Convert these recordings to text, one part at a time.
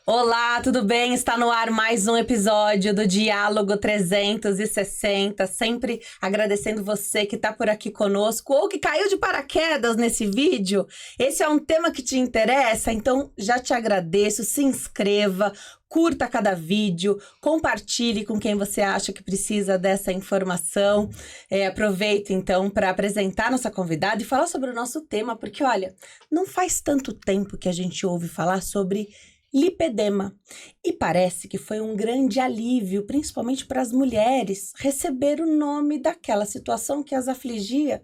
Olá, tudo bem? Está no ar mais um episódio do Diálogo 360. Sempre agradecendo você que está por aqui conosco ou que caiu de paraquedas nesse vídeo. Esse é um tema que te interessa, então já te agradeço. Se inscreva, curta cada vídeo, compartilhe com quem você acha que precisa dessa informação. Aproveito então para apresentar nossa convidada e falar sobre o nosso tema, porque olha, não faz tanto tempo que a gente ouve falar sobre lipedema. E parece que foi um grande alívio, principalmente para as mulheres, receber o nome daquela situação que as afligia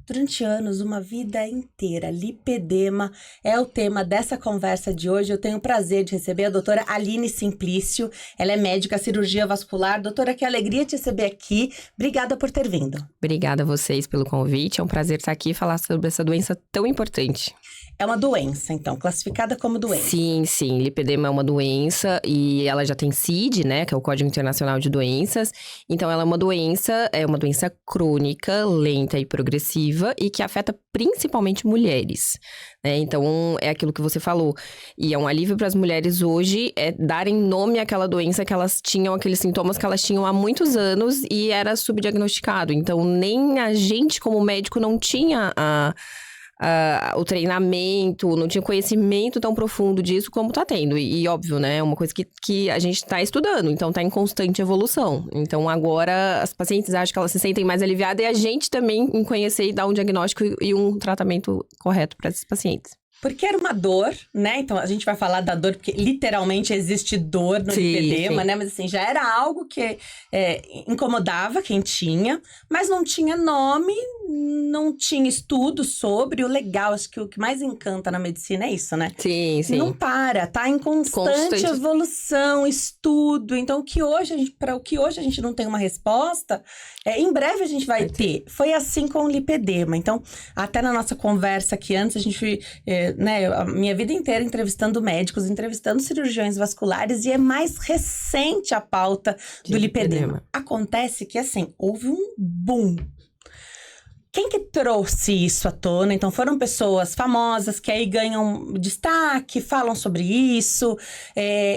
durante anos, uma vida inteira. Lipedema é o tema dessa conversa de hoje. Eu tenho o prazer de receber a doutora Aline Simplício. Ela é médica, cirurgia vascular. Doutora, que alegria te receber aqui. Obrigada por ter vindo. Obrigada a vocês pelo convite. É um prazer estar aqui e falar sobre essa doença tão importante. É uma doença, então, classificada como doença. Sim. Lipedema é uma doença e ela já tem CID, né? Que é o Código Internacional de Doenças. Então, ela é uma doença crônica, lenta e progressiva e que afeta principalmente mulheres, né? Então, é aquilo que você falou. E é um alívio para as mulheres hoje darem nome àquela doença que elas tinham, aqueles sintomas que elas tinham há muitos anos e era subdiagnosticado. Então, nem a gente como médico não tinha o treinamento, não tinha conhecimento tão profundo disso como tá tendo. E óbvio, né? É uma coisa que a gente tá estudando, então tá em constante evolução. Então agora as pacientes acham que elas se sentem mais aliviadas e a gente também em conhecer e dar um diagnóstico e um tratamento correto para esses pacientes. Porque era uma dor, né? Então, a gente vai falar da dor, porque literalmente existe dor no lipedema, né? Mas assim, já era algo que incomodava quem tinha, mas não tinha nome, não tinha estudo sobre. O legal, acho que o que mais encanta na medicina é isso, né? Sim. Não para, tá em constante evolução, estudo. Então, para o que hoje a gente não tem uma resposta, em breve a gente vai ter. Foi assim com o lipedema. Então, até na nossa conversa aqui antes, a gente... a minha vida inteira entrevistando médicos, entrevistando cirurgiões vasculares, e é mais recente a pauta do lipedema. Acontece que, assim, houve um boom. Quem que trouxe isso à tona? Então, foram pessoas famosas que aí ganham destaque, falam sobre isso.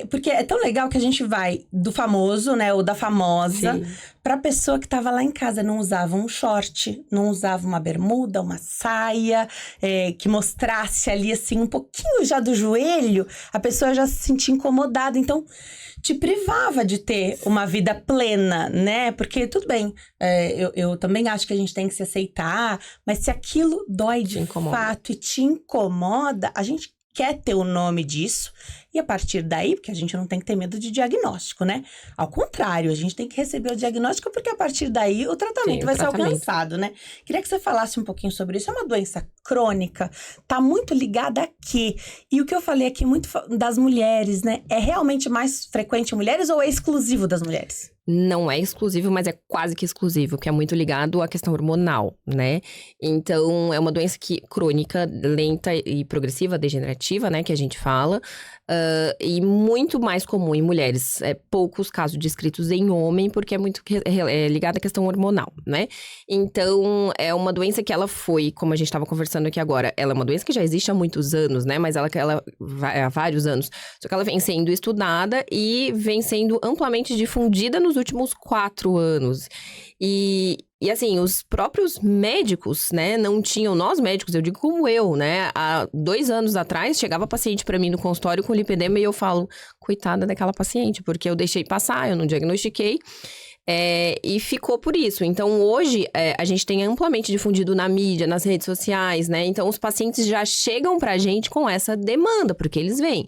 Porque é tão legal que a gente vai do famoso, né, ou da famosa, para a pessoa que estava lá em casa. Não usava um short, não usava uma bermuda, uma saia, que mostrasse ali, assim, um pouquinho já do joelho. A pessoa já se sentia incomodada. Então, te privava de ter uma vida plena, né? Porque, tudo bem, eu também acho que a gente tem que se aceitar, mas se aquilo dói de fato e te incomoda, a gente quer ter o nome disso, e a partir daí, porque a gente não tem que ter medo de diagnóstico, né? Ao contrário, a gente tem que receber o diagnóstico, porque a partir daí o tratamento vai ser alcançado, né? Queria que você falasse um pouquinho sobre isso. É uma doença crônica, tá muito ligada a quê? E o que eu falei aqui muito das mulheres, né? É realmente mais frequente em mulheres ou é exclusivo das mulheres? Não é exclusivo, mas é quase que exclusivo, que é muito ligado à questão hormonal, né? Então, é uma doença crônica, lenta e progressiva, degenerativa, né? Que a gente fala. E muito mais comum em mulheres. Poucos casos descritos em homem, porque é muito ligada à questão hormonal, né? Então, é uma doença que ela foi, como a gente estava conversando aqui agora, ela é uma doença que já existe há muitos anos, né? Mas ela há vários anos. Só que ela vem sendo estudada e vem sendo amplamente difundida nos últimos 4 anos. E assim, os próprios médicos, né, não tinham, nós médicos, eu digo como eu, né, há 2 anos atrás, chegava paciente pra mim no consultório com lipedema e eu falo, coitada daquela paciente, porque eu deixei passar, eu não diagnostiquei, e ficou por isso. Então, hoje, a gente tem amplamente difundido na mídia, nas redes sociais, né, então os pacientes já chegam pra gente com essa demanda, porque eles vêm.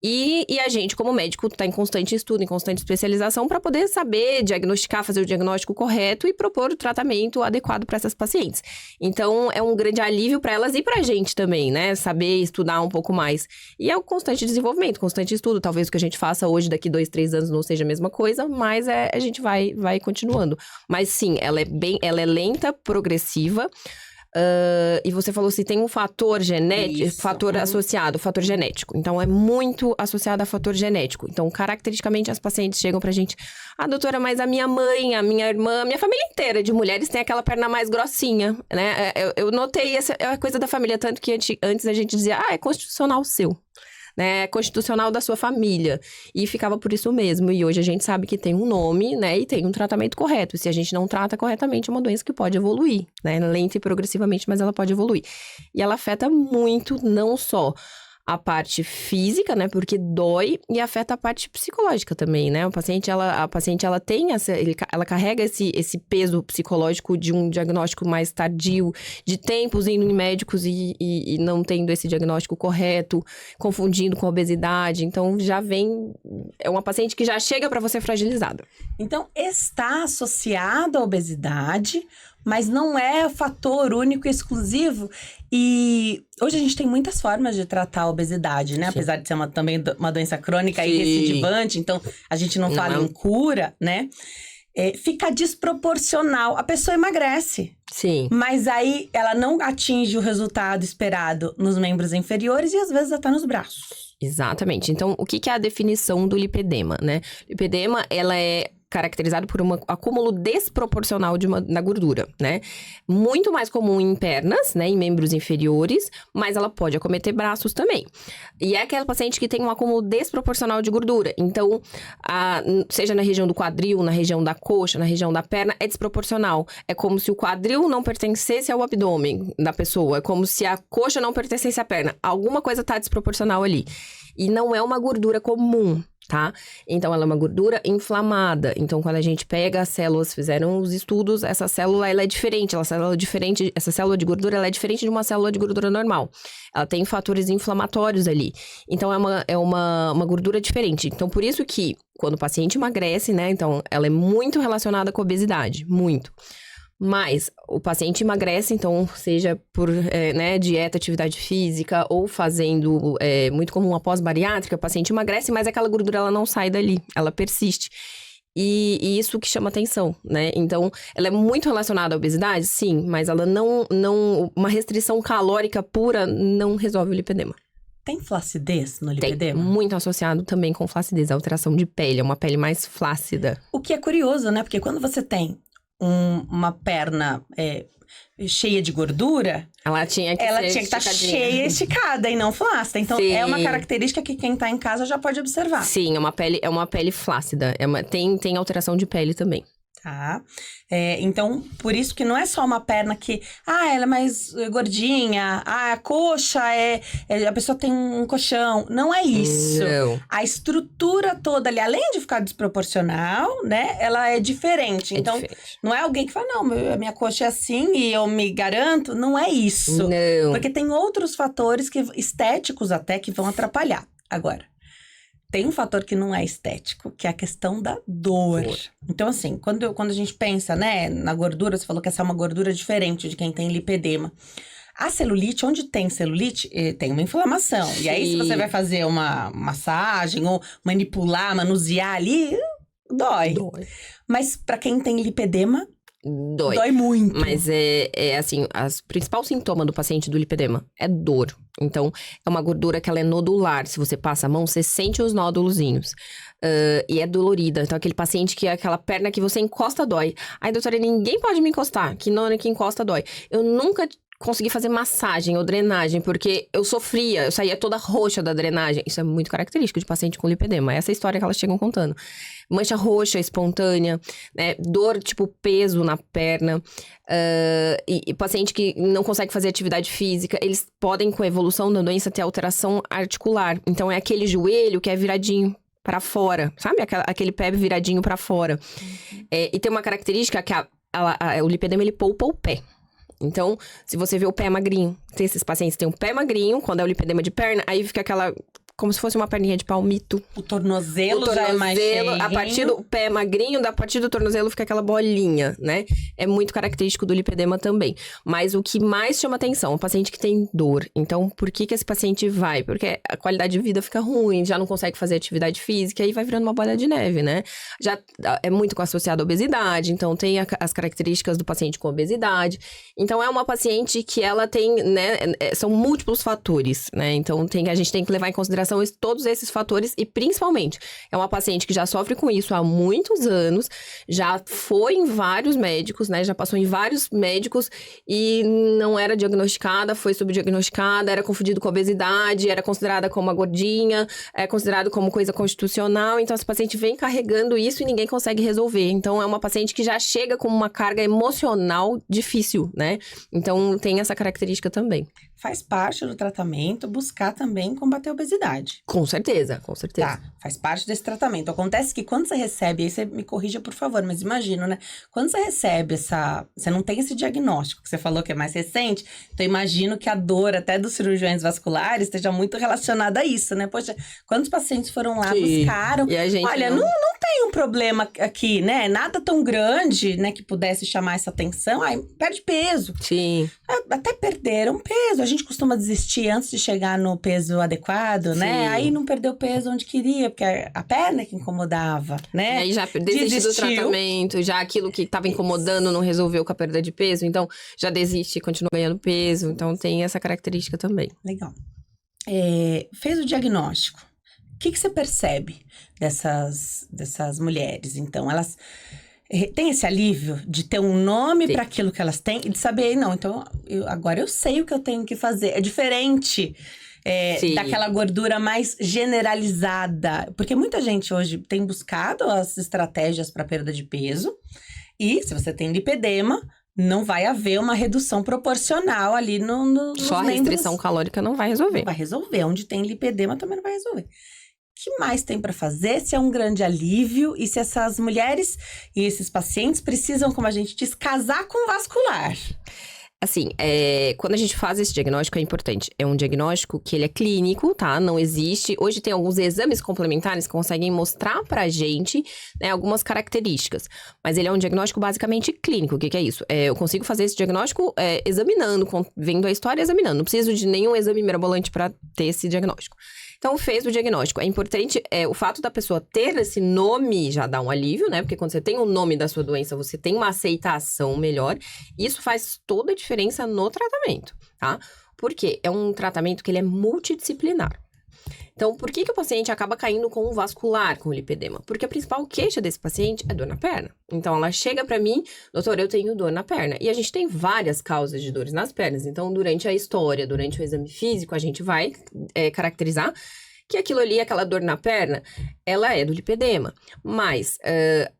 E a gente, como médico, está em constante estudo, em constante especialização para poder saber diagnosticar, fazer o diagnóstico correto e propor o tratamento adequado para essas pacientes. Então, é um grande alívio para elas e para a gente também, né? Saber estudar um pouco mais. E é o constante desenvolvimento, constante estudo. Talvez o que a gente faça hoje, daqui 2, 3 anos, não seja a mesma coisa, mas a gente vai continuando. Mas sim, ela é lenta, progressiva. E você falou se tem um fator genético, fator associado, fator genético. Então, é muito associado a fator genético. Então, caracteristicamente, as pacientes chegam pra gente... doutora, mas a minha mãe, a minha irmã, a minha família inteira de mulheres tem aquela perna mais grossinha, né? Eu notei essa coisa da família, tanto que antes a gente dizia, é constitucional seu. Né, constitucional da sua família, e ficava por isso mesmo, e hoje a gente sabe que tem um nome, né, e tem um tratamento correto, se a gente não trata corretamente é uma doença que pode evoluir, né, lenta e progressivamente, mas ela pode evoluir, e ela afeta muito, não só a parte física, né, porque dói, e afeta a parte psicológica também, né, a paciente, ela tem ela carrega esse peso psicológico de um diagnóstico mais tardio, de tempos indo em médicos e não tendo esse diagnóstico correto, confundindo com obesidade, então já vem, é uma paciente que já chega para você fragilizada. Então, está associado à obesidade, mas não é fator único e exclusivo. E hoje a gente tem muitas formas de tratar a obesidade, né? Sim. Apesar de ser também uma doença crônica e recidivante, então a gente não fala em cura, né? Fica desproporcional. A pessoa emagrece. Sim. Mas aí ela não atinge o resultado esperado nos membros inferiores e às vezes até nos braços. Exatamente. Então, o que é a definição do lipedema, né? Lipedema, ela é caracterizado por um acúmulo desproporcional na gordura, né? Muito mais comum em pernas, né? Em membros inferiores, mas ela pode acometer braços também. E é aquela paciente que tem um acúmulo desproporcional de gordura. Então, seja na região do quadril, na região da coxa, na região da perna, é desproporcional. É como se o quadril não pertencesse ao abdômen da pessoa. É como se a coxa não pertencesse à perna. Alguma coisa tá desproporcional ali. E não é uma gordura comum, tá? Então, ela é uma gordura inflamada. Então, quando a gente pega as células, fizeram os estudos, essa célula, ela é diferente. Essa célula de gordura, ela é diferente de uma célula de gordura normal. Ela tem fatores inflamatórios ali. Então, é uma gordura diferente. Então, por isso que, quando o paciente emagrece, né? Então, ela é muito relacionada com a obesidade. Muito. Mas o paciente emagrece, então, seja por dieta, atividade física ou fazendo, muito comum a pós-bariátrica, o paciente emagrece, mas aquela gordura ela não sai dali, ela persiste. E isso que chama atenção, né? Então, ela é muito relacionada à obesidade, sim, mas ela não uma restrição calórica pura não resolve o lipedema. Tem flacidez no lipedema? Tem, muito associado também com flacidez, alteração de pele, é uma pele mais flácida. O que é curioso, né? Porque quando você tem uma perna cheia de gordura... Ela tinha que estar cheia e esticada e não flácida. Então, sim, é uma característica que quem tá em casa já pode observar. Sim, é uma pele flácida. tem alteração de pele também. Tá? Então, por isso que não é só uma perna que... ela é mais gordinha. A coxa a pessoa tem um colchão. Não é isso. Não. A estrutura toda ali, além de ficar desproporcional, né? Ela é diferente. Então, diferente. Não é alguém que fala, não, a minha coxa é assim e eu me garanto. Não é isso. Não. Porque tem outros fatores estéticos até que vão atrapalhar. Agora, tem um fator que não é estético, que é a questão da dor. Então, assim, quando a gente pensa, né, na gordura, você falou que essa é uma gordura diferente de quem tem lipedema. A celulite, onde tem celulite, tem uma inflamação. Sim. E aí, se você vai fazer uma massagem ou manipular, manusear ali, dói. Mas para quem tem lipedema... Dói muito. Mas assim, o principal sintoma do paciente do lipedema é dor. Então, é uma gordura que ela é nodular. Se você passa a mão, você sente os nódulozinhos. E é dolorida. Então, aquele paciente que é aquela perna que você encosta, dói. Ai, doutora, ninguém pode me encostar. Que não, que encosta, dói. Eu nunca consegui fazer massagem ou drenagem, porque eu sofria, eu saía toda roxa da drenagem. Isso é muito característico de paciente com lipedema. Essa é a história que elas chegam contando. Mancha roxa espontânea, né? Dor, tipo, peso na perna. E paciente que não consegue fazer atividade física, eles podem, com a evolução da doença, ter alteração articular. Então, é aquele joelho que é viradinho pra fora, sabe? Aquele pé viradinho pra fora. E tem uma característica que o lipedema, ele poupa o pé. Então, se você vê o pé magrinho, tem esses pacientes que têm um pé magrinho, quando é o lipedema de perna, aí fica como se fosse uma perninha de palmito. O tornozelo já é mais cheio. A partir do pé magrinho, a partir do tornozelo fica aquela bolinha, né? É muito característico do lipedema também. Mas o que mais chama atenção, o paciente que tem dor. Então, por que esse paciente vai? Porque a qualidade de vida fica ruim, já não consegue fazer atividade física, e vai virando uma bola de neve, né? Já é muito associado à obesidade, então tem as características do paciente com obesidade. Então, é uma paciente que ela tem, né? São múltiplos fatores, né? Então, a gente tem que levar em consideração todos esses fatores e, principalmente, é uma paciente que já sofre com isso há muitos anos, já foi em vários médicos, né? Já passou em vários médicos e não era diagnosticada, foi subdiagnosticada, era confundido com obesidade, era considerada como uma gordinha, é considerado como coisa constitucional. Então, essa paciente vem carregando isso e ninguém consegue resolver. Então, é uma paciente que já chega com uma carga emocional difícil, né? Então, tem essa característica também. Faz parte do tratamento buscar também combater a obesidade. Com certeza, com certeza. Tá, faz parte desse tratamento. Acontece que quando você recebe, aí você me corrija, por favor, mas imagino, né? Quando você recebe você não tem esse diagnóstico, que você falou que é mais recente, então imagino que a dor até dos cirurgiões vasculares esteja muito relacionada a isso, né? Poxa, quantos pacientes foram lá, buscaram? E a gente olha, não tem um problema aqui, né? Nada tão grande, né, que pudesse chamar essa atenção. Ai, perde peso. Sim. Até perderam peso. A gente costuma desistir antes de chegar no peso adequado, né? Aí não perdeu peso onde queria, porque a perna que incomodava, né? E aí já desiste do tratamento, já aquilo que estava incomodando não resolveu com a perda de peso, então já desiste e continua ganhando peso. Então tem essa característica também. Legal. Fez o diagnóstico. O que você percebe dessas mulheres? Então, elas têm esse alívio de ter um nome para aquilo que elas têm e de saber, não, então agora eu sei o que eu tenho que fazer. É diferente daquela gordura mais generalizada. Porque muita gente hoje tem buscado as estratégias para perda de peso. E se você tem lipedema, não vai haver uma redução proporcional ali nos Só a restrição calórica não vai resolver. Não vai resolver. Onde tem lipedema também não vai resolver. O que mais tem para fazer? Se é um grande alívio e se essas mulheres e esses pacientes precisam, como a gente diz, casar com vascular. Assim, quando a gente faz esse diagnóstico, é importante. É um diagnóstico que ele é clínico, tá? Não existe... Hoje tem alguns exames complementares que conseguem mostrar pra gente, né, algumas características. Mas ele é um diagnóstico basicamente clínico. O que é isso? Eu consigo fazer esse diagnóstico examinando, vendo a história e examinando. Não preciso de nenhum exame mirabolante pra ter esse diagnóstico. Então, fez o diagnóstico. É importante, o fato da pessoa ter esse nome já dá um alívio, né? Porque quando você tem o nome da sua doença, você tem uma aceitação melhor. Isso faz toda a diferença no tratamento, tá? Porque é um tratamento que ele é multidisciplinar. Então, por que o paciente acaba caindo com o vascular, com o lipedema? Porque a principal queixa desse paciente é dor na perna. Então, ela chega pra mim, doutor, eu tenho dor na perna. E a gente tem várias causas de dores nas pernas. Então, durante a história, durante o exame físico, a gente vai caracterizar que aquilo ali, aquela dor na perna, ela é do lipedema. Mas,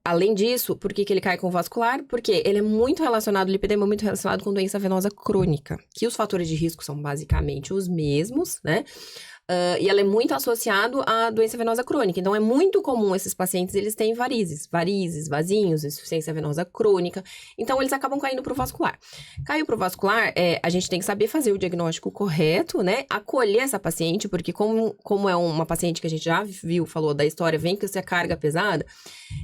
além disso, por que ele cai com o vascular? Porque ele é muito relacionado, o lipedema é muito relacionado com doença venosa crônica. Que os fatores de risco são basicamente os mesmos, né? E ela é muito associado à doença venosa crônica. Então, é muito comum esses pacientes, eles têm varizes, vasinhos, insuficiência venosa crônica. Então, eles acabam caindo pro vascular. Caiu pro vascular, a gente tem que saber fazer o diagnóstico correto, né? Acolher essa paciente, porque como é uma paciente que a gente já viu, falou da história, vem com essa carga pesada,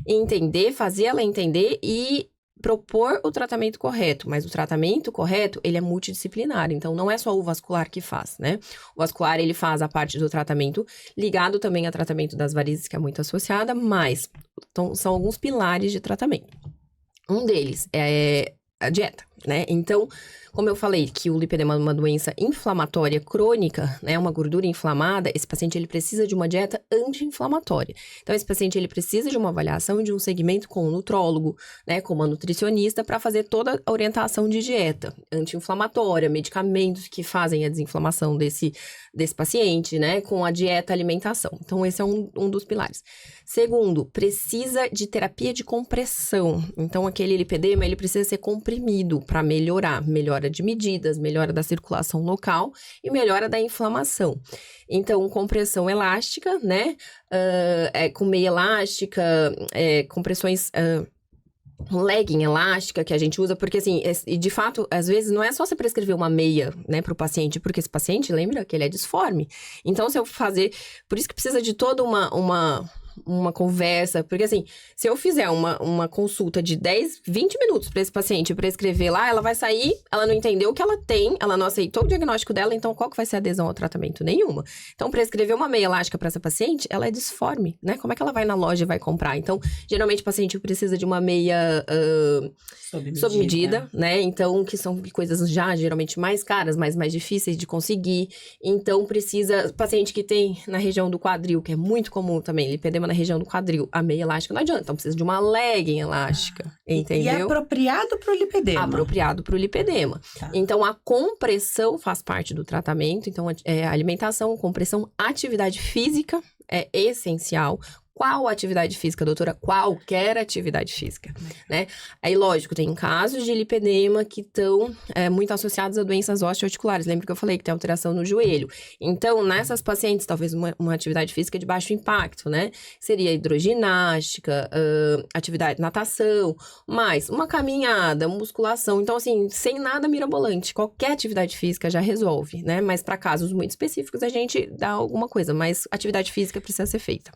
entender, fazer ela entender e propor o tratamento correto, mas o tratamento correto, ele é multidisciplinar, então não é só o vascular que faz, né? O vascular, ele faz a parte do tratamento ligado também ao tratamento das varizes, que é muito associada, mas são alguns pilares de tratamento. Um deles é a dieta, né? Então, como eu falei que o lipedema é uma doença inflamatória crônica, né? Uma gordura inflamada, esse paciente ele precisa de uma dieta anti-inflamatória. Então, esse paciente ele precisa de uma avaliação de um segmento com um nutrólogo, né? Com uma nutricionista para fazer toda a orientação de dieta anti-inflamatória, medicamentos que fazem a desinflamação desse paciente, né? Com a dieta alimentação. Então, esse é um dos pilares. Segundo, precisa de terapia de compressão. Então, aquele lipedema, ele precisa ser comprimido para melhora de medidas, melhora da circulação local e melhora da inflamação. Então, compressão elástica, né? Com meia elástica, compressões legging elástica que a gente usa, porque assim, de fato, às vezes não é só você prescrever uma meia, né, pro paciente, porque esse paciente, lembra que ele é disforme. Então, se eu fazer... Por isso que precisa de toda uma conversa, porque assim, se eu fizer uma consulta de 10, 20 minutos para esse paciente prescrever lá, ela vai sair, ela não entendeu o que ela tem, ela não aceitou o diagnóstico dela, então qual que vai ser a adesão ao tratamento? Nenhuma. Então, prescrever uma meia elástica para essa paciente, ela é disforme, né? Como é que ela vai na loja e vai comprar? Então, geralmente o paciente precisa de uma meia sob medida, né? Então, que são coisas já geralmente mais caras, mas mais difíceis de conseguir. Então, precisa, paciente que tem na região do quadril, que é muito comum também, lipedema na região do quadril, a meia elástica não adianta, então precisa de uma legging elástica, entendeu? E é apropriado para o lipedema. Apropriado para o lipedema. Tá. Então, a compressão faz parte do tratamento, então, alimentação, compressão, atividade física é essencial. Qual atividade física, doutora? Qualquer atividade física, né? Aí, lógico, tem casos de lipedema que estão muito associados a doenças osteoarticulares. Lembra que eu falei que tem alteração no joelho? Então, nessas pacientes, talvez uma atividade física de baixo impacto, né? Seria hidroginástica, atividade natação, mais uma caminhada, musculação. Então, assim, sem nada mirabolante. Qualquer atividade física já resolve, né? Mas para casos muito específicos, a gente dá alguma coisa. Mas atividade física precisa ser feita.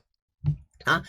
Tá?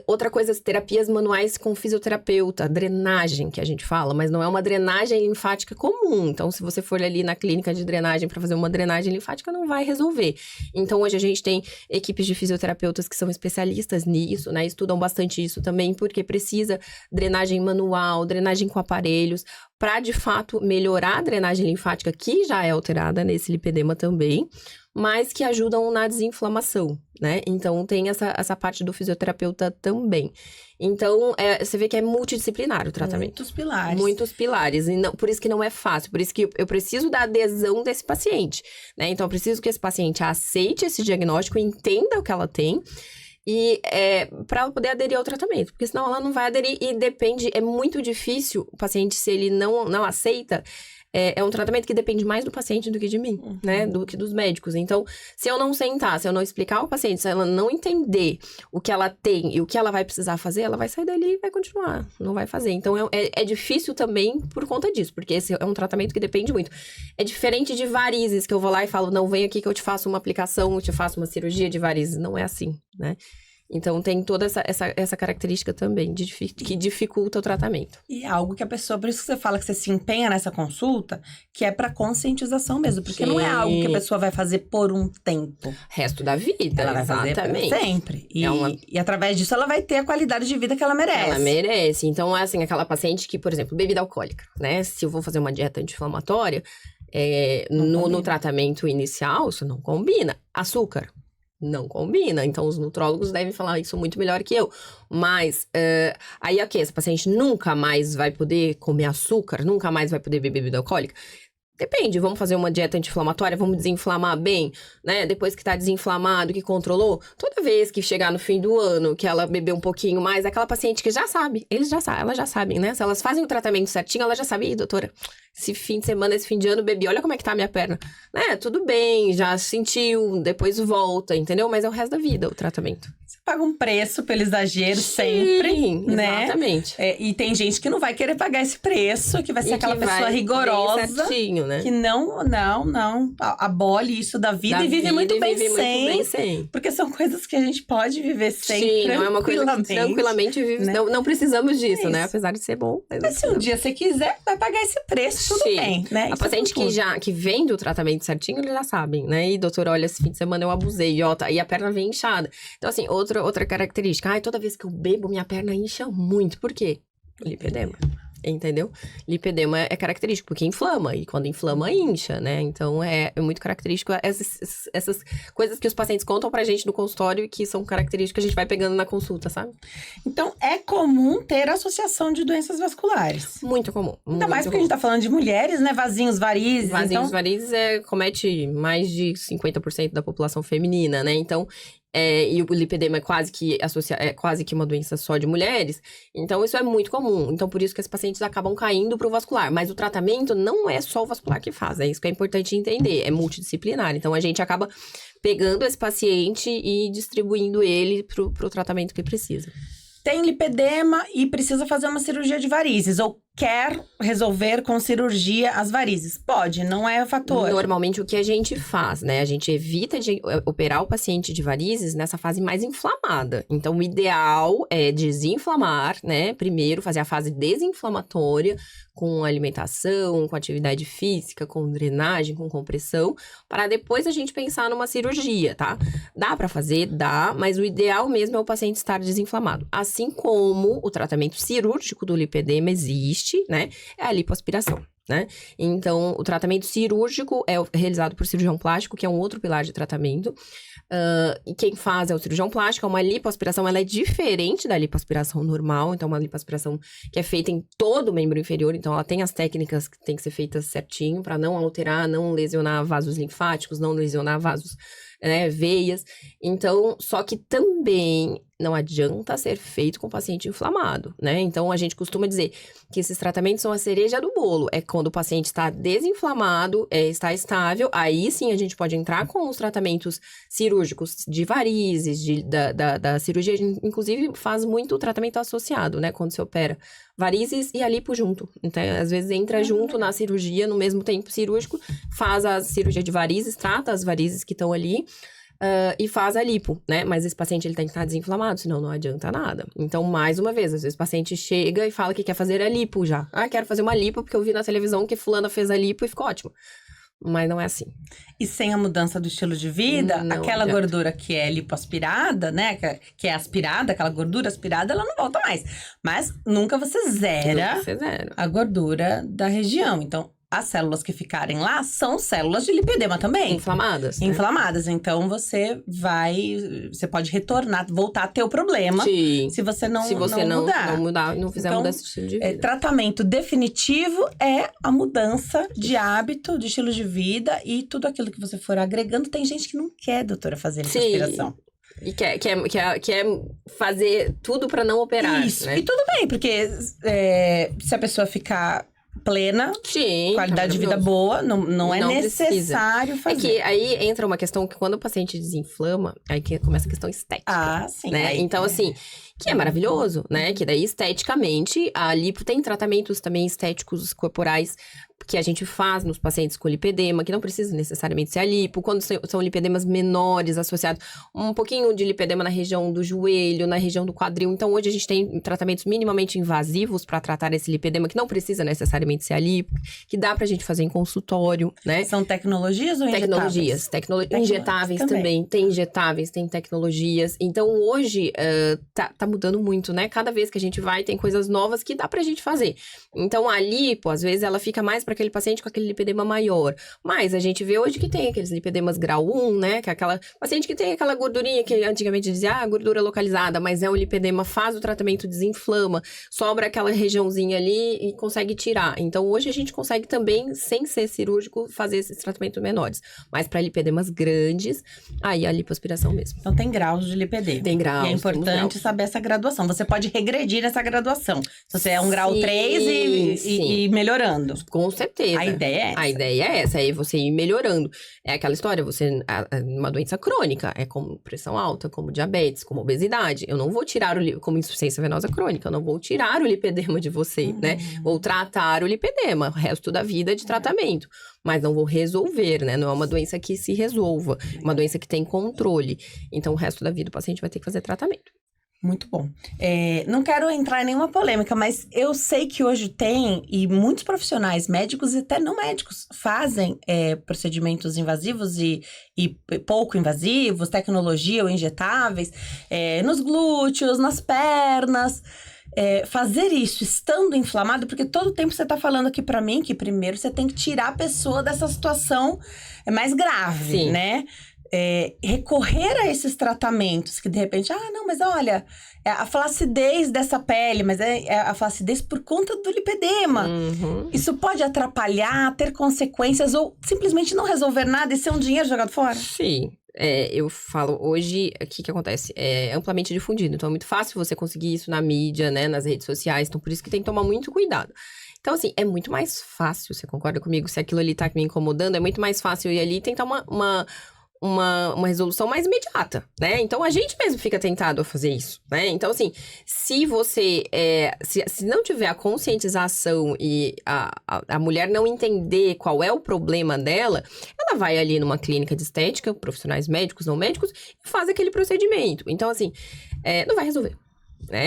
Outra coisa, as terapias manuais com fisioterapeuta, drenagem que a gente fala, mas não é uma drenagem linfática comum. Então, se você for ali na clínica de drenagem para fazer uma drenagem linfática, não vai resolver. Então, hoje a gente tem equipes de fisioterapeutas que são especialistas nisso, né? Estudam bastante isso também, porque precisa drenagem manual, drenagem com aparelhos, para de fato melhorar a drenagem linfática, que já é alterada nesse lipedema também, mas que ajudam na desinflamação, né? Então, tem essa parte do fisioterapeuta também. Então, você vê que é multidisciplinar o tratamento. Muitos pilares. Muitos pilares. E não, por isso que não é fácil. Por isso que eu preciso da adesão desse paciente, né? Então, eu preciso que esse paciente aceite esse diagnóstico, entenda o que ela tem, e para ela poder aderir ao tratamento. Porque senão ela não vai aderir e depende... É muito difícil o paciente, se ele não aceita... É um tratamento que depende mais do paciente do que de mim, né? Do que dos médicos. Então, se eu não sentar, se eu não explicar ao paciente, se ela não entender o que ela tem e o que ela vai precisar fazer, ela vai sair dali e vai continuar. Não vai fazer. Então, é difícil também por conta disso. Porque esse é um tratamento que depende muito. É diferente de varizes, que eu vou lá e falo, não, vem aqui que eu te faço uma aplicação, eu te faço uma cirurgia de varizes. Não é assim, né? Então, tem toda essa característica também, que dificulta o tratamento. E é algo que a pessoa, por isso que você fala que você se empenha nessa consulta, que é para conscientização mesmo. Porque não é algo que a pessoa vai fazer por um tempo. Resto da vida, ela vai exatamente. Fazer sempre. E através disso, ela vai ter a qualidade de vida que ela merece. Ela merece. Então, assim, aquela paciente que, por exemplo, bebida alcoólica, né? Se eu vou fazer uma dieta anti-inflamatória, no tratamento inicial, isso não combina. Açúcar. Não combina, então os nutrólogos devem falar isso muito melhor que eu. Mas, aí ok, essa paciente nunca mais vai poder comer açúcar, nunca mais vai poder beber bebida alcoólica? Depende, vamos fazer uma dieta anti-inflamatória, vamos desinflamar bem, né? Depois que tá desinflamado, que controlou, toda vez que chegar no fim do ano, que ela beber um pouquinho mais, aquela paciente que já sabe, elas já sabem, né? Se elas fazem o tratamento certinho, ela já sabe, doutora, esse fim de semana, esse fim de ano, bebi, olha como é que tá a minha perna. Né? Tudo bem, já sentiu, depois volta, entendeu? Mas é o resto da vida o tratamento. Você paga um preço pelo exagero sempre, sim, né? Exatamente. E tem gente que não vai querer pagar esse preço, que vai ser aquela pessoa rigorosa, certinho, né? Que não, abole isso da vida e vive muito bem sem. Porque são coisas que a gente pode viver sem, sim, não é uma coisa que tranquilamente vive, né? Não precisamos disso, né? Apesar de ser bom. Mas se um dia você quiser, vai pagar esse preço, tudo bem, né? A paciente que vem do tratamento certinho, eles já sabem, né? E doutor, olha, esse fim de semana eu abusei, e a perna vem inchada. Então, assim, outra característica. Toda vez que eu bebo, minha perna incha muito. Por quê? Lipedema. Entendeu? Lipedema é característico, porque inflama. E quando inflama, incha, né? Então, é muito característico essas coisas que os pacientes contam pra gente no consultório e que são características que a gente vai pegando na consulta, sabe? Então, é comum ter associação de doenças vasculares. Muito comum. Ainda mais porque a gente tá falando de mulheres, né? Vasinhos, varizes. Varizes comete mais de 50% da população feminina, né? Então, e o lipedema é quase que uma doença só de mulheres. Então, isso é muito comum. Então, por isso que as pacientes acabam caindo pro vascular. Mas o tratamento não é só o vascular que faz. É isso que é importante entender. É multidisciplinar. Então, a gente acaba pegando esse paciente e distribuindo ele pro tratamento que precisa. tem lipedema e precisa fazer uma cirurgia de varizes, ou quer resolver com cirurgia as varizes. Pode, não é fator. Normalmente, o que a gente faz, né? A gente evita de operar o paciente de varizes nessa fase mais inflamada. Então, o ideal é desinflamar, né? Primeiro, fazer a fase desinflamatória com alimentação, com atividade física, com drenagem, com compressão, para depois a gente pensar numa cirurgia, tá? Dá pra fazer? Dá, mas o ideal mesmo é o paciente estar desinflamado. Assim como o tratamento cirúrgico do lipedema existe, né? É a lipoaspiração, né? Então, o tratamento cirúrgico é realizado por cirurgião plástico, que é um outro pilar de tratamento. E quem faz é o cirurgião plástico. Uma lipoaspiração, ela é diferente da lipoaspiração normal. Então, uma lipoaspiração que é feita em todo o membro inferior. Então, ela tem as técnicas que tem que ser feitas certinho para não alterar, não lesionar vasos linfáticos, não lesionar vasos, né, veias. Então, só que também não adianta ser feito com o paciente inflamado, né? Então, a gente costuma dizer que esses tratamentos são a cereja do bolo. É quando o paciente está desinflamado, está estável, aí sim a gente pode entrar com os tratamentos cirúrgicos de varizes, da cirurgia. Inclusive, faz muito tratamento associado, né? Quando se opera varizes e a lipo junto. Então, às vezes, entra junto na cirurgia, no mesmo tempo cirúrgico, faz a cirurgia de varizes, trata as varizes que estão ali, e faz a lipo, né? Mas esse paciente, ele tem que estar desinflamado, senão não adianta nada. Então, mais uma vez, às vezes o paciente chega e fala que quer fazer a lipo já. Quero fazer uma lipo porque eu vi na televisão que fulana fez a lipo e ficou ótimo. Mas não é assim. E sem a mudança do estilo de vida, aquela gordura que é lipoaspirada, né? Que é aspirada, aquela gordura aspirada, ela não volta mais. Mas nunca você zera a gordura da região. Então, as células que ficarem lá são células de lipedema também. Inflamadas, né? Inflamadas. Então, você pode retornar, voltar a ter o problema. Sim. Se você não mudar, não fizer mudança de estilo de vida. Tratamento definitivo é a mudança de hábito, de estilo de vida e tudo aquilo que você for agregando. Tem gente que não quer, doutora, fazer lipoaspiração. E quer fazer tudo pra não operar. Isso. Né? E tudo bem, porque se a pessoa ficar plena, qualidade de vida boa, não é necessário fazer. É que aí entra uma questão que quando o paciente desinflama, aí que começa a questão estética. Sim. Né? Então, assim, que é maravilhoso, né? Que daí, esteticamente, a lipo tem tratamentos também estéticos corporais que a gente faz nos pacientes com lipedema, que não precisa necessariamente ser a lipo. Quando são lipedemas menores, associados um pouquinho de lipedema na região do joelho, na região do quadril. Então, hoje a gente tem tratamentos minimamente invasivos para tratar esse lipedema, que não precisa necessariamente ser a lipo, que dá pra gente fazer em consultório, né? São tecnologias ou injetáveis? Injetáveis também. Tem injetáveis, tem tecnologias. Então, hoje, tá mudando muito, né? Cada vez que a gente vai, tem coisas novas que dá pra gente fazer. Então, a lipo, às vezes, ela fica mais para aquele paciente com aquele lipedema maior. Mas a gente vê hoje que tem aqueles lipedemas grau 1, né? Que é aquela paciente que tem aquela gordurinha que antigamente dizia, gordura localizada, mas é um lipedema, faz o tratamento, desinflama, sobra aquela regiãozinha ali e consegue tirar. Então, hoje a gente consegue também, sem ser cirúrgico, fazer esses tratamentos menores. Mas para lipedemas grandes, aí a lipoaspiração mesmo. Então, tem graus de lipedema. Tem graus. E é importante saber essa graduação. Você pode regredir nessa graduação. Se você é um grau 3 e melhorando. Com certeza. A ideia é essa. A ideia é essa, é você ir melhorando. É aquela história, uma doença crônica, é como pressão alta, como diabetes, como obesidade. Eu não vou tirar como insuficiência venosa crônica, eu não vou tirar o lipedema de você, né? Vou tratar o lipedema, o resto da vida de tratamento. Mas não vou resolver, né? Não é uma doença que se resolva, é uma doença que tem controle. Então, o resto da vida o paciente vai ter que fazer tratamento. Muito bom. Não quero entrar em nenhuma polêmica, mas eu sei que hoje tem, e muitos profissionais, médicos e até não médicos, fazem procedimentos invasivos e pouco invasivos, tecnologia ou injetáveis, nos glúteos, nas pernas. Fazer isso estando inflamado, porque todo tempo você tá falando aqui pra mim que primeiro você tem que tirar a pessoa dessa situação mais grave, né? Recorrer a esses tratamentos que de repente, não, mas olha, a flacidez dessa pele, mas é a flacidez por conta do lipedema. Isso pode atrapalhar, ter consequências ou simplesmente não resolver nada e ser um dinheiro jogado fora? Sim. Eu falo, hoje, o que acontece? É amplamente difundido, então é muito fácil você conseguir isso na mídia, né, nas redes sociais, então por isso que tem que tomar muito cuidado. Então, assim, é muito mais fácil, você concorda comigo? Se aquilo ali tá me incomodando, é muito mais fácil ir ali e tentar uma resolução mais imediata, né? Então, a gente mesmo fica tentado a fazer isso, né? Então, assim, se você... se não tiver a conscientização e a mulher não entender qual é o problema dela, ela vai ali numa clínica de estética, profissionais médicos, não médicos, e faz aquele procedimento. Então, assim, não vai resolver.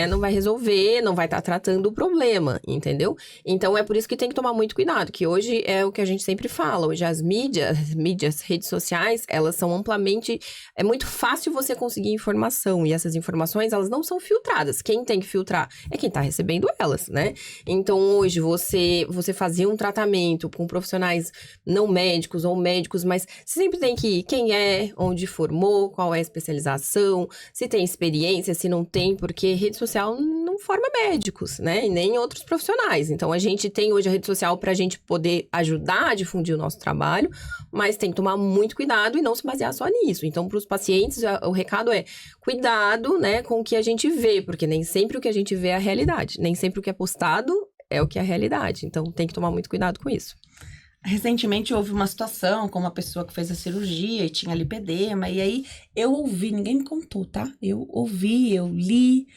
Não vai resolver, não vai estar tratando o problema, entendeu? Então, é por isso que tem que tomar muito cuidado, que hoje é o que a gente sempre fala, hoje as mídias, redes sociais, elas são amplamente... É muito fácil você conseguir informação, e essas informações, elas não são filtradas. Quem tem que filtrar é quem está recebendo elas, né? Então, hoje, você fazer um tratamento com profissionais não médicos ou médicos, mas você sempre tem que ir quem é, onde formou, qual é a especialização, se tem experiência, se não tem, porque rede social não forma médicos, né? E nem outros profissionais. Então, a gente tem hoje a rede social para a gente poder ajudar a difundir o nosso trabalho, mas tem que tomar muito cuidado e não se basear só nisso. Então, para os pacientes, o recado é cuidado, né, com o que a gente vê, porque nem sempre o que a gente vê é a realidade. Nem sempre o que é postado é o que é a realidade. Então, tem que tomar muito cuidado com isso. Recentemente houve uma situação com uma pessoa que fez a cirurgia e tinha lipedema, e aí eu ouvi, ninguém me contou, tá? Eu ouvi, eu li,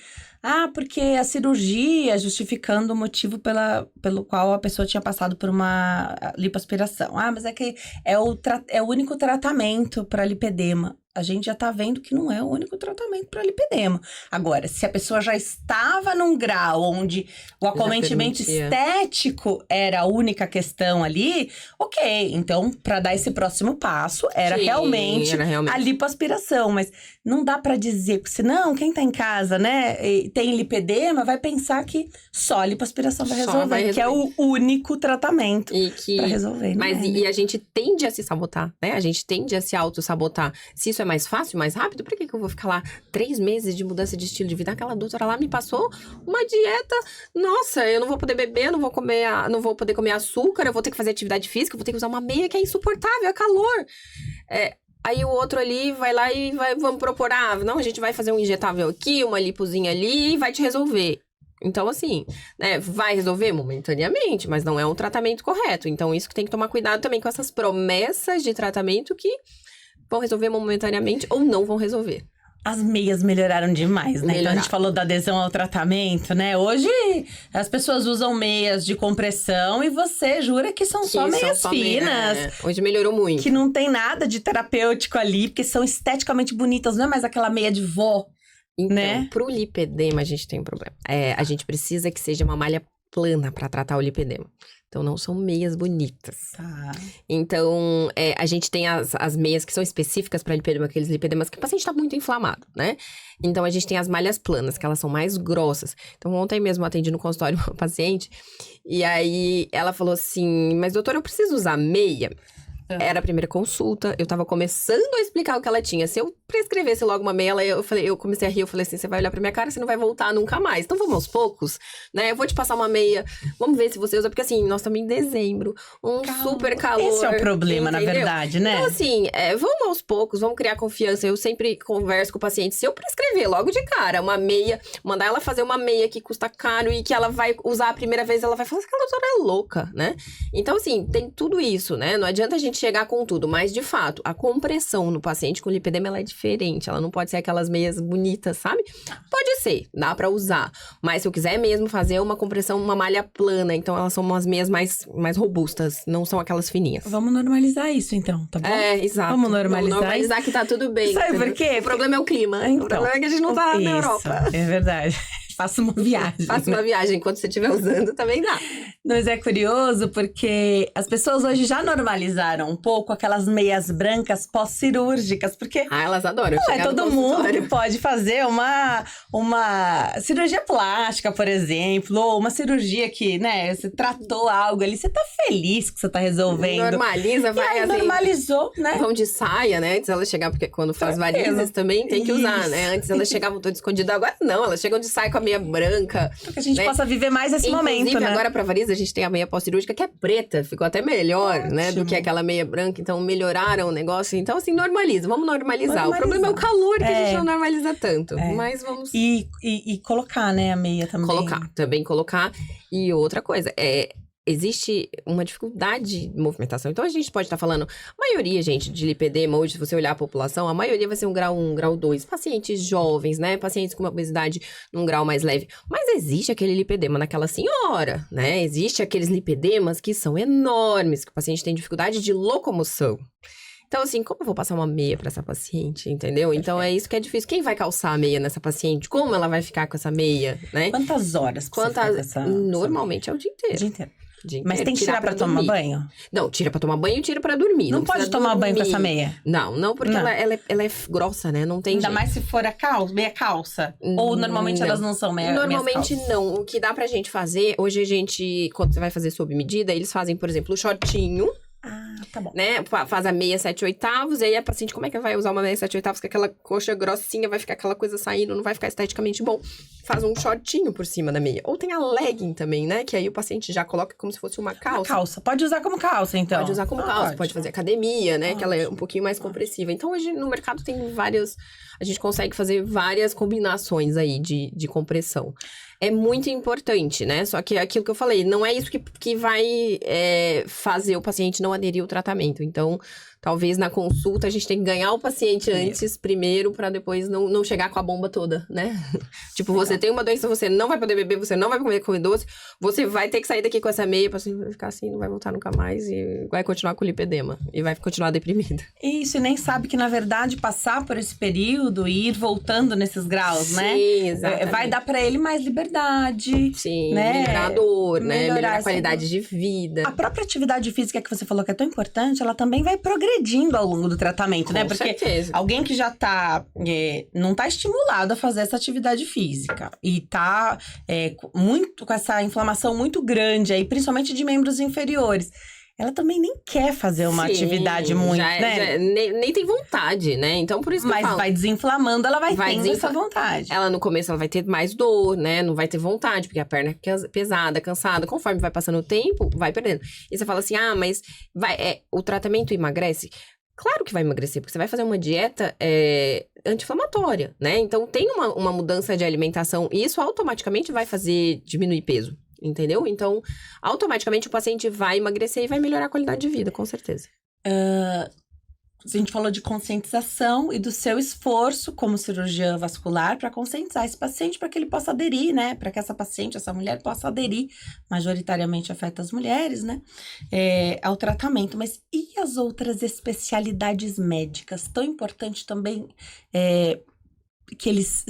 porque a cirurgia justificando o motivo pelo qual a pessoa tinha passado por uma lipoaspiração. Mas é que é o único tratamento para lipedema. A gente já tá vendo que não é o único tratamento para lipedema. Agora, se a pessoa já estava num grau onde o acometimento estético era a única questão ali, ok. Então, para dar esse próximo passo, era realmente a lipoaspiração. Mas não dá para dizer, porque senão quem tá em casa, né, e tem lipedema, vai pensar que só a lipoaspiração vai resolver. Que é o único tratamento para resolver. Mas e a gente tende a se sabotar, né? A gente tende a se auto-sabotar. Se isso é mais fácil, mais rápido, por que eu vou ficar lá 3 meses de mudança de estilo de vida? Aquela doutora lá me passou uma dieta, nossa, eu não vou poder beber, não vou poder comer açúcar, eu vou ter que fazer atividade física, eu vou ter que usar uma meia que é insuportável, é calor. Aí o outro ali vai lá e vamos propor, não, a gente vai fazer um injetável aqui, uma lipozinha ali e vai te resolver. Então, assim, né, vai resolver momentaneamente, mas não é um tratamento correto. Então, isso que tem que tomar cuidado também com essas promessas de tratamento que vão resolver momentaneamente ou não vão resolver. As meias melhoraram demais, né? Então, a gente falou da adesão ao tratamento, né? Hoje, as pessoas usam meias de compressão e você jura que são só meias finas. Hoje melhorou muito. Que não tem nada de terapêutico ali, porque são esteticamente bonitas. Não é mais aquela meia de vó, então, né? Pro lipedema, a gente tem um problema. A gente precisa que seja uma malha plana para tratar o lipedema. Então, não são meias bonitas. Tá. Então, a gente tem as meias que são específicas para lipedema, aqueles lipedemas que o paciente está muito inflamado, né? Então, a gente tem as malhas planas, que elas são mais grossas. Então, ontem mesmo eu atendi no consultório uma paciente, e aí ela falou assim, mas doutora, eu preciso usar meia? Era a primeira consulta, eu tava começando a explicar o que ela tinha. Se eu prescrevesse logo uma meia, eu comecei a rir, eu falei assim, você vai olhar pra minha cara, você não vai voltar nunca mais. Então vamos aos poucos, né? Eu vou te passar uma meia, vamos ver se você usa, porque assim, nós estamos em dezembro, super calor. Esse é o problema, entendeu? Na verdade, né? Então assim, vamos aos poucos, vamos criar confiança. Eu sempre converso com o paciente, se eu prescrever logo de cara uma meia, mandar ela fazer uma meia que custa caro e que ela vai usar a primeira vez, ela vai falar, aquela doutora é louca, né? Então assim, tem tudo isso, né? Não adianta a gente chegar com tudo, mas de fato, a compressão no paciente com lipedema, ela é diferente, ela não pode ser aquelas meias bonitas, sabe? Pode ser, dá pra usar, mas se eu quiser mesmo fazer uma compressão, uma malha plana, então elas são umas meias mais robustas, não são aquelas fininhas. Vamos normalizar isso então, tá bom? Exato. Vamos normalizar que tá tudo bem. Sabe por quê? O problema é o clima, então, o problema é que a gente não tá na Europa. É verdade. Faça uma viagem. Faça uma viagem, enquanto você estiver usando, também dá. Mas é curioso porque as pessoas hoje já normalizaram um pouco aquelas meias brancas pós-cirúrgicas, porque... elas adoram. Não é todo mundo que pode fazer uma cirurgia plástica, por exemplo, ou uma cirurgia que, né, você tratou algo ali, você tá feliz que você tá resolvendo. Normaliza, vai e aí, assim... normalizou, né? Vão de saia, né? Antes elas chegavam, porque quando faz varizes também tem que usar, né? Antes elas chegavam todas escondidas, agora não, elas chegam de saia com a meia branca. Para que a gente possa viver mais esse momento, né? Agora pra variz a gente tem a meia pós-cirúrgica que é preta, ficou até melhor, né? Do que aquela meia branca, então melhoraram o negócio. Então assim, normaliza, vamos normalizar. O problema é o calor que a gente não normaliza tanto, mas vamos... E colocar, né, a meia também. Colocar. E outra coisa, existe uma dificuldade de movimentação. Então, a gente pode estar falando, a maioria, gente, de lipedema, hoje, se você olhar a população, a maioria vai ser um grau 1, grau 2. Pacientes jovens, né? Pacientes com uma obesidade num grau mais leve. Mas existe aquele lipedema naquela senhora, né? Existe aqueles lipedemas que são enormes, que o paciente tem dificuldade de locomoção. Então, assim, como eu vou passar uma meia para essa paciente, entendeu? Então, é isso que é difícil. Quem vai calçar a meia nessa paciente? Como ela vai ficar com essa meia, né? Quantas horas você fica com essa Normalmente é o dia inteiro. O dia inteiro. Mas tem que tirar pra tomar banho? Não, tira pra tomar banho e tira pra dormir. Não pode tomar banho com essa meia? Não, porque ela é grossa, né? Não tem Ainda jeito. mais se for a calça, meia calça. Ou normalmente elas não são meia calça? Normalmente não. O que dá pra gente fazer, hoje a gente, quando você vai fazer sob medida, eles fazem, por exemplo, o shortinho. Ah, tá bom. Né? Faz a meia 7/8, e aí a paciente, como é que vai usar uma meia 7/8? Que aquela coxa grossinha vai ficar aquela coisa saindo, não vai ficar esteticamente bom. Faz um shortinho por cima da meia. Ou tem a legging também, né? Que aí o paciente já coloca como se fosse uma calça. Uma calça. Pode usar como calça, então. Pode usar como calça, pode fazer academia, né? Que ela é um pouquinho mais compressiva. Então, hoje no mercado tem várias... A gente consegue fazer várias combinações aí de compressão. É muito importante, né? Só que aquilo que eu falei, não é isso que vai fazer o paciente não aderir ao tratamento. Então, talvez na consulta a gente tem que ganhar o paciente antes, primeiro, para depois não chegar com a bomba toda, né? Tipo, você tem uma doença, você não vai poder beber, você não vai comer doce, você vai ter que sair daqui com essa meia, o paciente vai ficar assim, não vai voltar nunca mais e vai continuar com lipedema e vai continuar deprimida. Isso, e nem sabe que, na verdade, passar por esse período e ir voltando nesses graus, né? Sim, exatamente. Vai dar para ele mais liberdade. Sim, né? melhorar a dor, né? Melhorar a qualidade de vida. A própria atividade física que você falou que é tão importante, ela também vai progredindo ao longo do tratamento, né? Porque certeza. Alguém que já tá, não tá estimulado a fazer essa atividade física e tá muito com essa inflamação muito grande aí, principalmente de membros inferiores. Ela também nem quer fazer uma atividade muito, né? Nem tem vontade, né? Então, por isso que eu falo. Mas vai desinflamando, ela vai tendo essa vontade. Ela, no começo, ela vai ter mais dor, né? Não vai ter vontade, porque a perna é pesada, cansada. Conforme vai passando o tempo, vai perdendo. E você fala assim, mas o tratamento emagrece? Claro que vai emagrecer, porque você vai fazer uma dieta anti-inflamatória, né? Então, tem uma mudança de alimentação e isso automaticamente vai fazer diminuir peso. Entendeu? Então, automaticamente o paciente vai emagrecer e vai melhorar a qualidade de vida, com certeza. A gente falou de conscientização e do seu esforço como cirurgiã vascular para conscientizar esse paciente para que ele possa aderir, né? Para que essa paciente, essa mulher possa aderir, majoritariamente afeta as mulheres, né? Ao tratamento. Mas e as outras especialidades médicas? Tão importante também que eles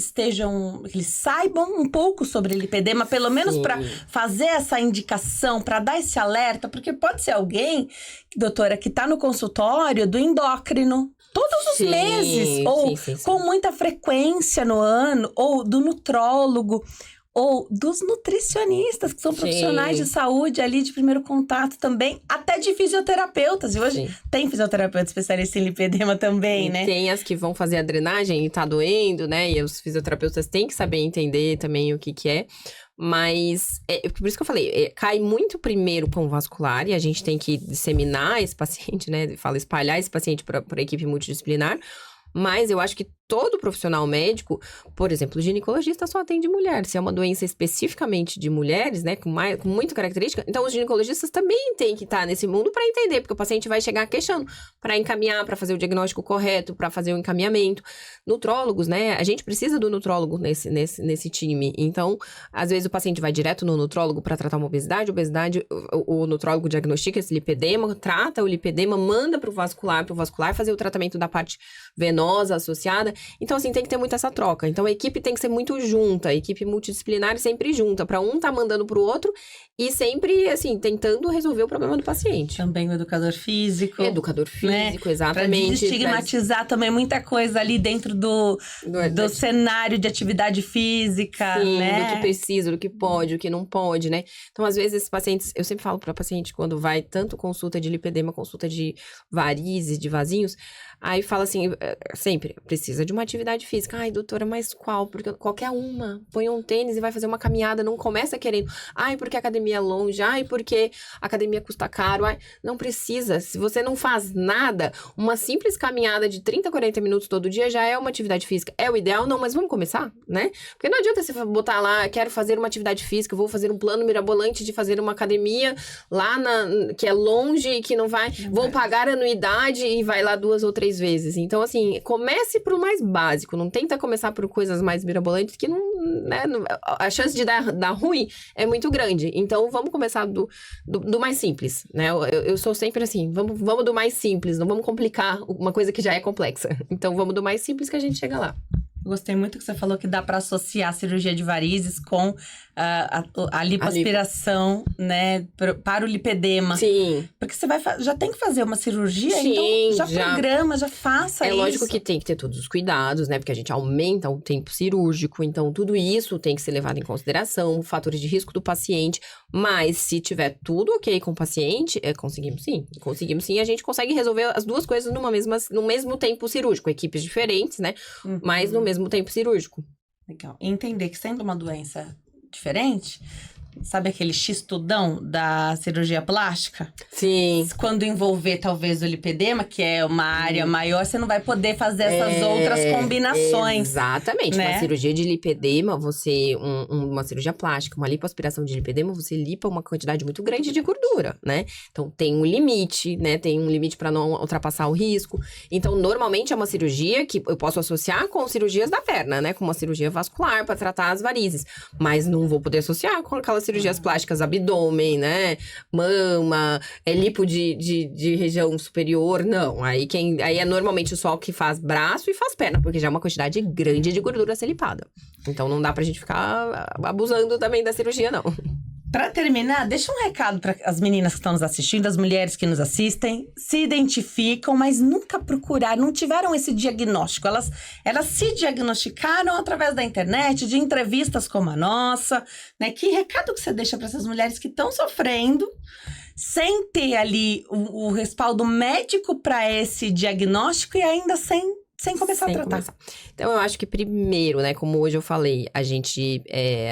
saibam um pouco sobre lipedema, pelo menos para fazer essa indicação, para dar esse alerta, porque pode ser alguém, doutora, que está no consultório do endócrino todos os meses, ou com muita frequência no ano, ou do nutrólogo, ou dos nutricionistas, que são profissionais de saúde ali de primeiro contato também, até de fisioterapeutas. E hoje tem fisioterapeuta especialista em lipedema também, né? Tem as que vão fazer a drenagem e tá doendo, né? E os fisioterapeutas têm que saber entender também o que é. Mas, por isso que eu falei, cai muito primeiro com o vascular e a gente tem que disseminar esse paciente, né? Espalhar esse paciente para a equipe multidisciplinar. Mas eu acho que todo profissional médico, por exemplo, o ginecologista só atende mulher. Se é uma doença especificamente de mulheres, né, com muita característica, então os ginecologistas também têm que estar nesse mundo para entender, porque o paciente vai chegar queixando, para encaminhar, para fazer o diagnóstico correto, para fazer o encaminhamento. Nutrólogos, né, a gente precisa do nutrólogo nesse time. Então, às vezes o paciente vai direto no nutrólogo para tratar uma obesidade, o nutrólogo diagnostica esse lipedema, trata o lipedema, manda para o vascular fazer o tratamento da parte venosa associada. Então, assim, tem que ter muito essa troca. Então, a equipe tem que ser muito junta, a equipe multidisciplinar sempre junta, para um tá mandando pro outro e sempre, assim, tentando resolver o problema do paciente. Também o educador físico. Né? Exatamente. Pra desestigmatizar também muita coisa ali dentro do cenário de atividade física, né? Do que precisa, do que pode, o que não pode, né? Então, às vezes, esses pacientes... Eu sempre falo pra paciente, quando vai tanto consulta de lipedema, consulta de varizes, de vasinhos, Aí fala assim, sempre, precisa de uma atividade física. Ai, doutora, mas qual? Porque qualquer uma. Põe um tênis e vai fazer uma caminhada, não começa querendo. Ai, porque a academia é longe. Ai, porque a academia custa caro. Ai, não precisa. Se você não faz nada, uma simples caminhada de 30, 40 minutos todo dia já é uma atividade física. É o ideal? Não, mas vamos começar, né? Porque não adianta você botar lá, quero fazer uma atividade física, vou fazer um plano mirabolante de fazer uma academia lá que é longe e que não vai... Vou pagar anuidade e vai lá 2 ou 3 vezes. Então, assim, comece pro mais básico. Não tenta começar por coisas mais mirabolantes que não... Né, a chance de dar ruim é muito grande. Então, vamos começar do mais simples, né? Eu sou sempre assim, vamos do mais simples. Não vamos complicar uma coisa que já é complexa. Então, vamos do mais simples que a gente chega lá. Gostei muito que você falou que dá para associar a cirurgia de varizes com a lipoaspiração, né, para o lipedema. Sim. Porque você já tem que fazer uma cirurgia, sim, então já programa, já faça isso. É lógico que tem que ter todos os cuidados, né, porque a gente aumenta o tempo cirúrgico, então tudo isso tem que ser levado em consideração, fatores de risco do paciente, mas se tiver tudo ok com o paciente, conseguimos sim, a gente consegue resolver as duas coisas no mesmo tempo cirúrgico, equipes diferentes, né, mas no mesmo tempo cirúrgico. Legal. E entender que sendo uma doença diferente, sabe aquele xistudão da cirurgia plástica? Sim. Quando envolver talvez o lipedema, que é uma área maior, você não vai poder fazer essas outras combinações. Exatamente. Né? Uma cirurgia de lipedema, uma cirurgia plástica, uma lipoaspiração de lipedema, você lipa uma quantidade muito grande de gordura, né? Então tem um limite, né? Tem um limite para não ultrapassar o risco. Então, normalmente é uma cirurgia que eu posso associar com cirurgias da perna, né? Com uma cirurgia vascular para tratar as varizes. Mas não vou poder associar com aquelas cirurgias plásticas, abdômen, né? Mama, lipo de região superior, não. Aí é normalmente só o que faz braço e faz perna, porque já é uma quantidade grande de gordura a ser lipada. Então não dá pra gente ficar abusando também da cirurgia, não. Para terminar, deixa um recado para as meninas que estão nos assistindo, as mulheres que nos assistem, se identificam, mas nunca procuraram, não tiveram esse diagnóstico. Elas se diagnosticaram através da internet, de entrevistas como a nossa, né? Que recado que você deixa para essas mulheres que estão sofrendo, sem ter ali o respaldo médico para esse diagnóstico e ainda sem começar a tratar? Então, eu acho que primeiro, né, como hoje eu falei, a gente,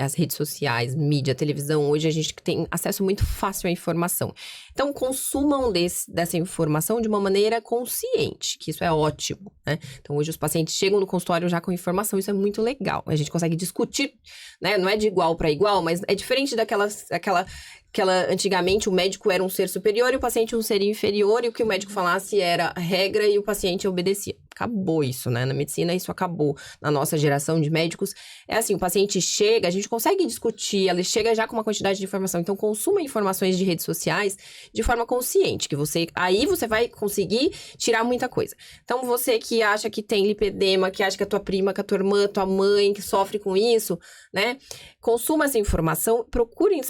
as redes sociais, mídia, televisão, hoje a gente tem acesso muito fácil à informação. Então, consumam dessa informação de uma maneira consciente, que isso é ótimo, né? Então, hoje os pacientes chegam no consultório já com informação, isso é muito legal. A gente consegue discutir, né? Não é de igual para igual, mas é diferente daquela antigamente o médico era um ser superior e o paciente um ser inferior, e o que o médico falasse era regra e o paciente obedecia. Acabou isso, né? Na medicina isso acabou. Na nossa geração de médicos, é assim, o paciente chega, a gente consegue discutir, ele chega já com uma quantidade de informação. Então, consuma informações de redes sociais de forma consciente, que aí você vai conseguir tirar muita coisa. Então, você que acha que tem lipedema, que acha que a tua prima, que a tua irmã, tua mãe, que sofre com isso, né? Consuma essa informação, procurem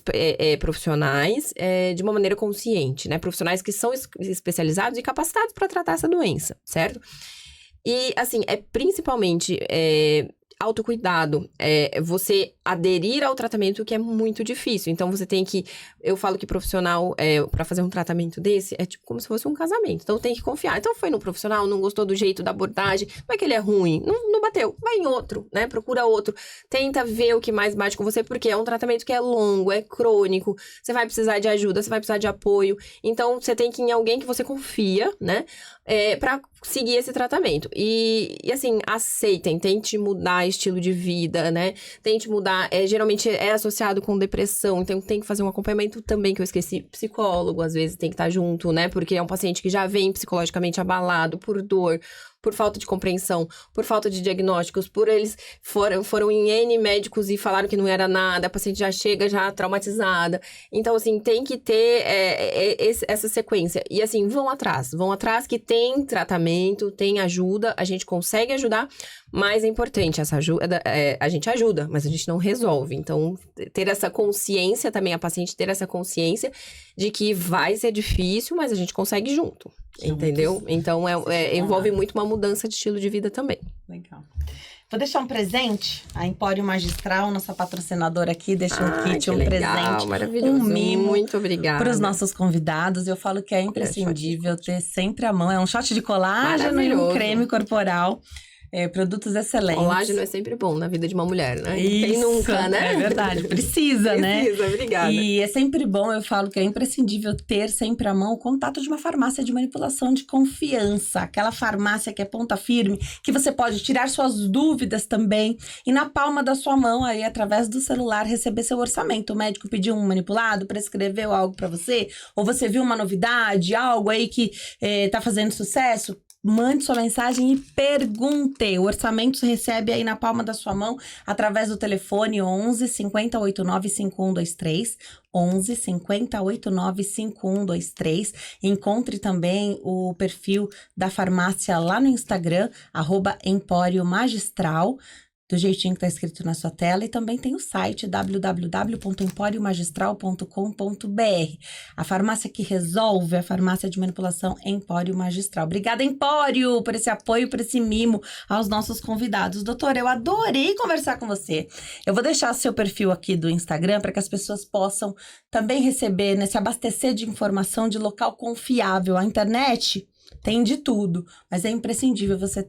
profissionais de uma maneira consciente, né? Profissionais que são especializados e capacitados para tratar essa doença, certo? E, assim, principalmente autocuidado, você aderir ao tratamento, que é muito difícil. Então, você tem que... Eu falo que profissional, para fazer um tratamento desse, é tipo como se fosse um casamento. Então, tem que confiar. Então, foi no profissional, não gostou do jeito da abordagem, não é que ele é ruim, não bateu, vai em outro, né? Procura outro. Tenta ver o que mais bate com você, porque é um tratamento que é longo, é crônico, você vai precisar de ajuda, você vai precisar de apoio. Então, você tem que ir em alguém que você confia, né? Para seguir esse tratamento. E assim, aceitem, tente mudar estilo de vida, né? Tente mudar, geralmente é associado com depressão, então tem que fazer um acompanhamento também, que eu esqueci, psicólogo, às vezes tem que estar junto, né? Porque é um paciente que já vem psicologicamente abalado por dor, por falta de compreensão, por falta de diagnósticos, por eles foram em N médicos e falaram que não era nada, a paciente já chega já traumatizada. Então, assim, tem que ter essa sequência. E, assim, vão atrás que tem tratamento, tem ajuda, a gente consegue ajudar, mas é importante, essa ajuda, a gente ajuda, mas a gente não resolve. Então, ter essa consciência também, a paciente ter essa consciência de que vai ser difícil, mas a gente consegue junto. Entendeu? Então, envolve muito uma mudança de estilo de vida também. Legal. Vou deixar um presente. A Empório Magistral, nossa patrocinadora aqui, deixa um kit, presente. Maravilhoso. Um mimo. Muito obrigada. Para os nossos convidados. Eu falo que é imprescindível ter sempre à mão. É um shot de colágeno e um creme corporal. Produtos excelentes. Colágeno é sempre bom na vida de uma mulher, né? Isso, quem nunca, né? É verdade, precisa, né? Precisa, obrigada. E é sempre bom, eu falo que é imprescindível ter sempre à mão o contato de uma farmácia de manipulação de confiança. Aquela farmácia que é ponta firme, que você pode tirar suas dúvidas também. E na palma da sua mão, aí, através do celular, receber seu orçamento. O médico pediu um manipulado, prescreveu algo para você, ou você viu uma novidade, algo aí que tá fazendo sucesso. Mande sua mensagem e pergunte. O orçamento se recebe aí na palma da sua mão através do telefone 11 50 89 5123. 11 50 89 5123. Encontre também o perfil da farmácia lá no Instagram, @Empório Magistral. Do jeitinho que tá escrito na sua tela, e também tem o site www.emporiomagistral.com.br. A farmácia que resolve, a farmácia de manipulação Empório Magistral. Obrigada, Empório, por esse apoio, por esse mimo aos nossos convidados. Doutora, eu adorei conversar com você. Eu vou deixar seu perfil aqui do Instagram para que as pessoas possam também receber, né, se abastecer de informação de local confiável. A internet tem de tudo, mas é imprescindível você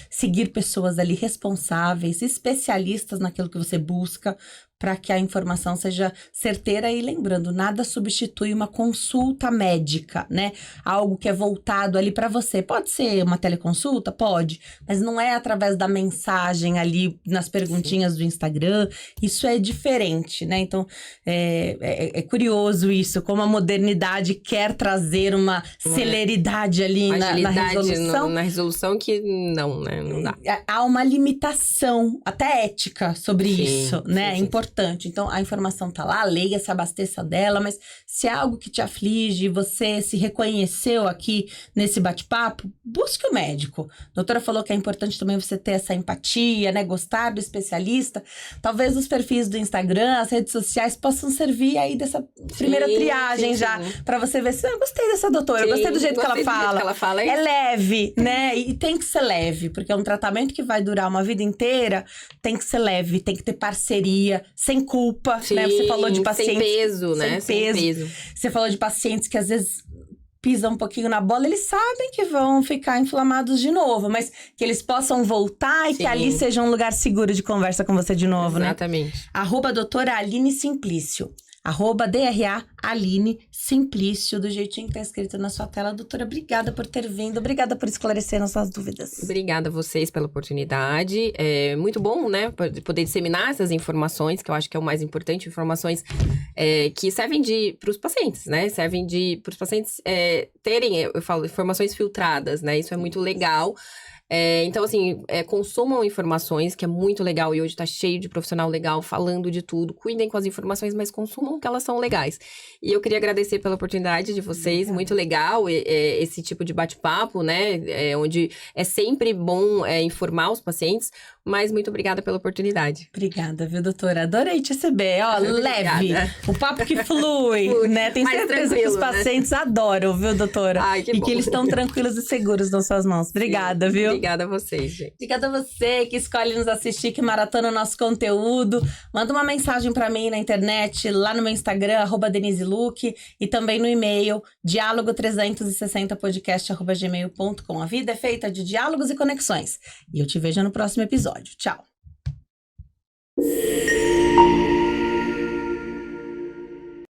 seguir pessoas ali responsáveis, especialistas naquilo que você busca, para que a informação seja certeira. E lembrando, nada substitui uma consulta médica, né? Algo que é voltado ali para você. Pode ser uma teleconsulta? Pode, mas não é através da mensagem ali nas perguntinhas do Instagram. Isso é diferente, né? Então, é curioso isso, como a modernidade quer trazer uma celeridade ali na resolução. Na resolução que não, né? Não dá. Há uma limitação, até ética, sobre isso, né? Sim. É importante. Então, a informação tá lá, leia, se abasteça dela, mas se é algo que te aflige, você se reconheceu aqui nesse bate-papo, busque o médico. A doutora falou que é importante também você ter essa empatia, né? Gostar do especialista. Talvez os perfis do Instagram, as redes sociais possam servir aí dessa primeira triagem já, para você ver se eu gostei dessa doutora, eu gostei do jeito que ela fala. É leve, né? E tem que ser leve, porque é um tratamento que vai durar uma vida inteira, tem que ser leve, tem que ter parceria, sem culpa, né? Você falou de pacientes... Sem peso, né? Sem peso. Você falou de pacientes que às vezes pisam um pouquinho na bola, eles sabem que vão ficar inflamados de novo, mas que eles possam voltar e que ali seja um lugar seguro de conversa com você de novo, Exatamente. né? @doutora Aline Simplício. @DRA Aline Simplício, do jeitinho que tá escrito na sua tela. Doutora, obrigada por ter vindo, obrigada por esclarecer nossas dúvidas. Obrigada a vocês pela oportunidade. É muito bom, né, poder disseminar essas informações, que eu acho que é o mais importante, informações que servem para os pacientes, né? Servem para os pacientes terem, eu falo, informações filtradas, né? Isso é muito legal. Então, assim, consumam informações, que é muito legal. E hoje tá cheio de profissional legal falando de tudo. Cuidem com as informações, mas consumam que elas são legais. E eu queria agradecer pela oportunidade de vocês. Muito legal esse tipo de bate-papo, né? Onde é sempre bom informar os pacientes. Mas muito obrigada pela oportunidade. Obrigada, viu, doutora? Adorei te receber. Ó, leve. O papo que flui, né? Tenho certeza que os pacientes adoram, viu, doutora? Ai, que bom. E que eles estão tranquilos e seguros nas suas mãos. Obrigada, viu? Obrigada a vocês, gente. Obrigada a você que escolhe nos assistir, que maratona o nosso conteúdo. Manda uma mensagem pra mim na internet, lá no meu Instagram, @DeniseLuque, e também no e-mail, diálogo360podcast@gmail.com. A vida é feita de diálogos e conexões. E eu te vejo no próximo episódio. Tchau!